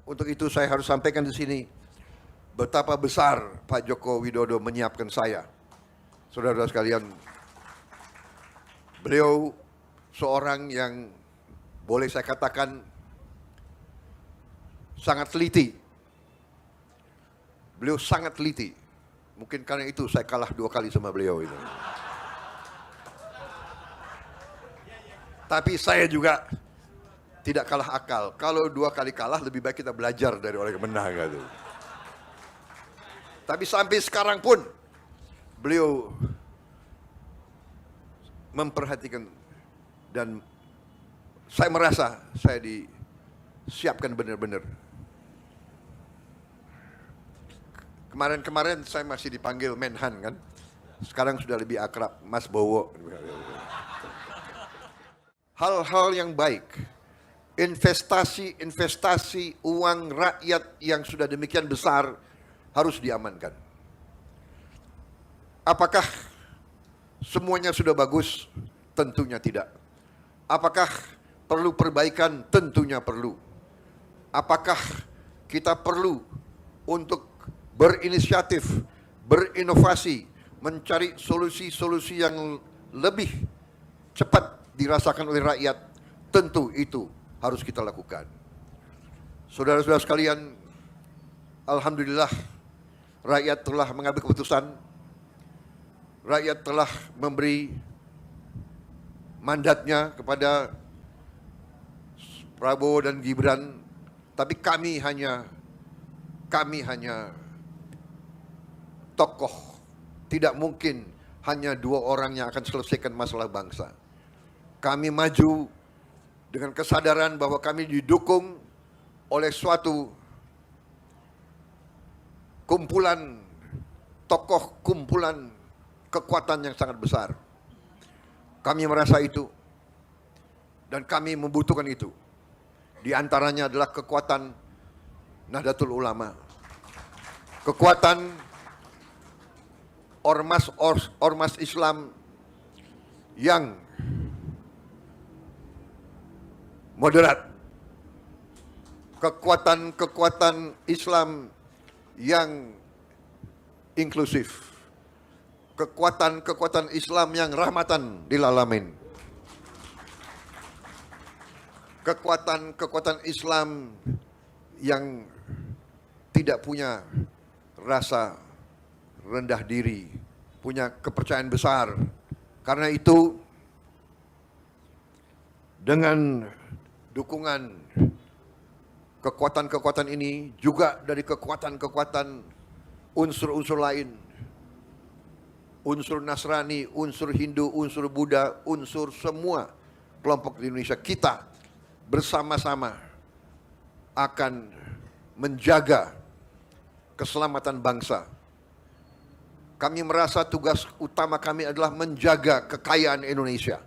untuk itu saya harus sampaikan di sini betapa besar Pak Joko Widodo menyiapkan saya. Saudara-saudara sekalian, beliau seorang yang boleh saya katakan sangat teliti. Beliau sangat teliti. Mungkin karena itu saya kalah 2 kali sama beliau itu. Tapi saya juga tidak kalah akal. Kalau 2 kali kalah, lebih baik kita belajar dari orang yang menang gitu. Tapi sampai sekarang pun beliau memperhatikan dan saya merasa saya disiapkan benar-benar. Kemarin-kemarin saya masih dipanggil Menhan kan. Sekarang sudah lebih akrab Mas Bowo. Hal-hal yang baik, investasi uang rakyat yang sudah demikian besar harus diamankan. Apakah semuanya sudah bagus? Tentunya tidak. Apakah perlu perbaikan? Tentunya perlu. Apakah kita perlu untuk berinisiatif, berinovasi, mencari solusi-solusi yang lebih cepat dirasakan oleh rakyat? Tentu itu harus kita lakukan. Saudara-saudara sekalian, alhamdulillah rakyat telah mengambil keputusan. Rakyat telah memberi mandatnya kepada Prabowo dan Gibran, tapi kami hanya tokoh. Tidak mungkin hanya 2 orang yang akan selesaikan masalah bangsa. Kami maju dengan kesadaran bahwa kami didukung oleh suatu kumpulan tokoh, kumpulan kekuatan yang sangat besar. Kami merasa itu dan kami membutuhkan itu. Di antaranya adalah kekuatan Nahdlatul Ulama, kekuatan ormas Islam yang moderat, kekuatan Islam yang inklusif, kekuatan Islam yang rahmatan lil alamin, kekuatan Islam yang tidak punya rasa rendah diri, punya kepercayaan besar. Karena itu dengan dukungan kekuatan-kekuatan ini juga dari kekuatan-kekuatan unsur-unsur lain, unsur Nasrani, unsur Hindu, unsur Buddha, unsur semua kelompok di Indonesia, kita bersama-sama akan menjaga keselamatan bangsa. Kami merasa tugas utama kami adalah menjaga kekayaan Indonesia,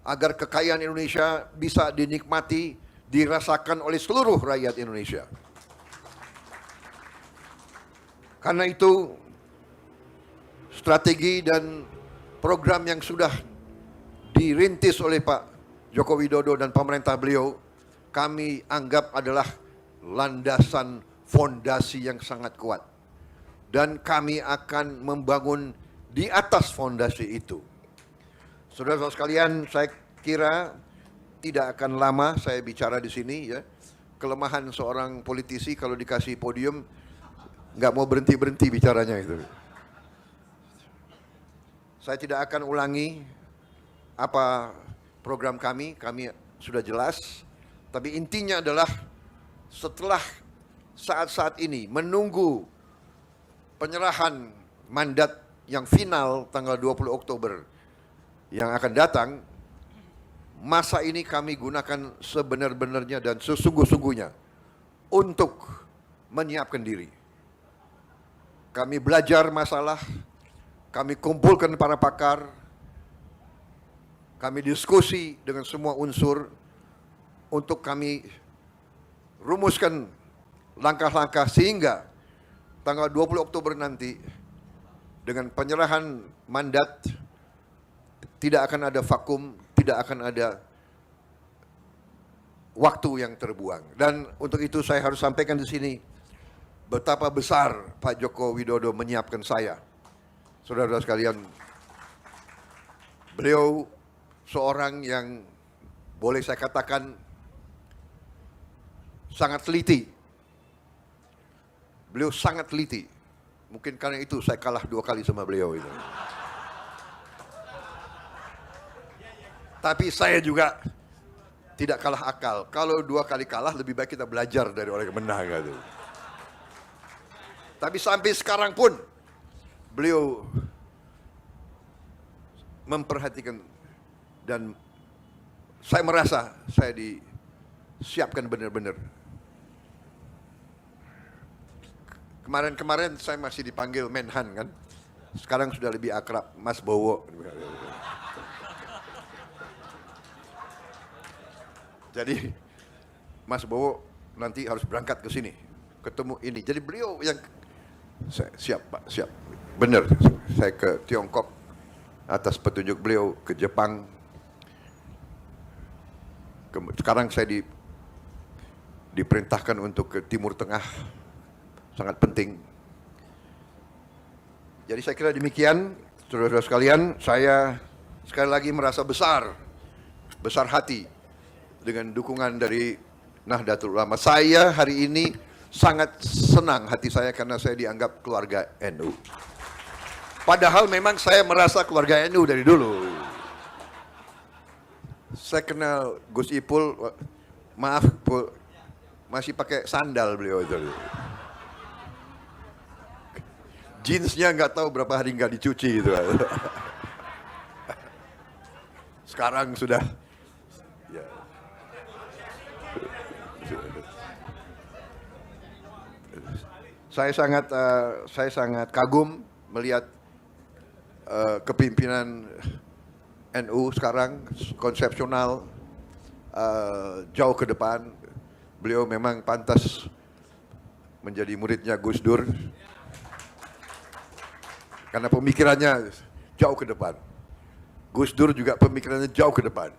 agar kekayaan Indonesia bisa dinikmati, dirasakan oleh seluruh rakyat Indonesia. Karena itu, strategi dan program yang sudah dirintis oleh Pak Joko Widodo dan pemerintah beliau, kami anggap adalah landasan fondasi yang sangat kuat. Dan kami akan membangun di atas fondasi itu. Saudara-saudara sekalian, saya kira tidak akan lama saya bicara di sini ya. Kelemahan seorang politisi kalau dikasih podium nggak mau berhenti-berhenti bicaranya itu. Saya tidak akan ulangi apa program kami sudah jelas. Tapi intinya adalah setelah saat-saat ini menunggu penyerahan mandat yang final tanggal 20 Oktober yang akan datang, masa ini kami gunakan sebenar-benarnya dan sesungguh-sungguhnya untuk menyiapkan diri. Kami belajar masalah, kami kumpulkan para pakar, kami diskusi dengan semua unsur untuk kami rumuskan langkah-langkah sehingga tanggal 20 Oktober nanti dengan penyerahan mandat tidak akan ada vakum, tidak akan ada waktu yang terbuang. Dan untuk itu saya harus sampaikan di sini betapa besar Pak Joko Widodo menyiapkan saya. Saudara-saudara sekalian, beliau seorang yang boleh saya katakan sangat teliti. Beliau sangat teliti. Mungkin karena itu saya kalah 2 kali sama beliau itu. Tapi saya juga tidak kalah akal. Kalau 2 kali kalah lebih baik kita belajar dari orang yang menang gitu. Tapi sampai sekarang pun beliau memperhatikan dan saya merasa saya disiapkan benar-benar. Kemarin-kemarin saya masih dipanggil Menhan kan. Sekarang sudah lebih akrab Mas Bowo. Jadi Mas Bowo nanti harus berangkat ke sini, ketemu ini. Jadi beliau yang siap Pak, siap. Benar, saya ke Tiongkok atas petunjuk beliau, ke Jepang. Sekarang saya diperintahkan untuk ke Timur Tengah, sangat penting. Jadi saya kira demikian, saudara-saudara sekalian. Saya sekali lagi merasa besar hati dengan dukungan dari Nahdlatul Ulama. Saya hari ini sangat senang hati saya karena saya dianggap keluarga NU. Padahal memang saya merasa keluarga NU dari dulu. Saya kenal Gus Ipul, maaf masih pakai sandal beliau itu. Jeansnya nggak tahu berapa hari nggak dicuci itu. Sekarang sudah. Ya. Saya sangat kagum melihat kepimpinan NU sekarang konsepsional, jauh ke depan. Beliau memang pantas menjadi muridnya Gus Dur karena pemikirannya jauh ke depan. Gus Dur juga pemikirannya jauh ke depan.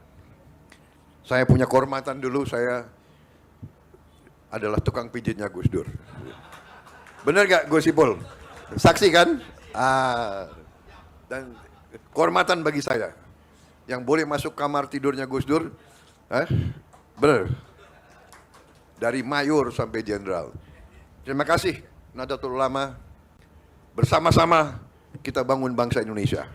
Saya punya kehormatan dulu, saya adalah tukang pijitnya Gus Dur. Benar gak Gus Ipul? Saksi kan? Dan kehormatan bagi saya yang boleh masuk kamar tidurnya Gus Dur. Benar. Dari mayor sampai jenderal. Terima kasih Nahdlatul Ulama. Bersama-sama kita bangun bangsa Indonesia.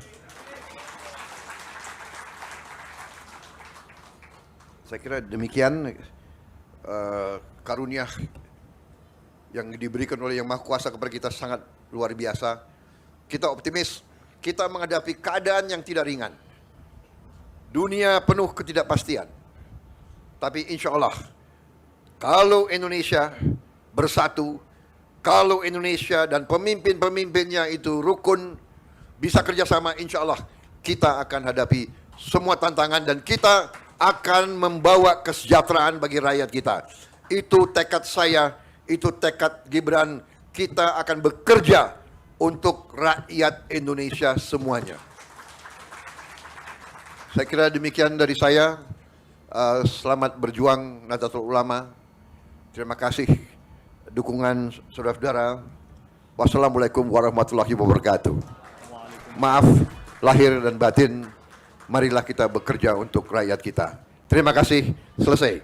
Saya kira demikian karunia yang diberikan oleh Yang Maha Kuasa kepada kita sangat luar biasa. Kita optimis, kita menghadapi keadaan yang tidak ringan. Dunia penuh ketidakpastian. Tapi insya Allah, kalau Indonesia bersatu, kalau Indonesia dan pemimpin-pemimpinnya itu rukun, bisa kerjasama, insya Allah kita akan hadapi semua tantangan dan kita akan membawa kesejahteraan bagi rakyat kita. Itu tekad saya, itu tekad Gibran. Kita akan bekerja untuk rakyat Indonesia semuanya. Saya kira demikian dari saya. Selamat berjuang Nahdlatul Ulama. Terima kasih dukungan saudara-saudara. Wassalamualaikum warahmatullahi wabarakatuh. Maaf lahir dan batin. Marilah kita bekerja untuk rakyat kita. Terima kasih. Selesai.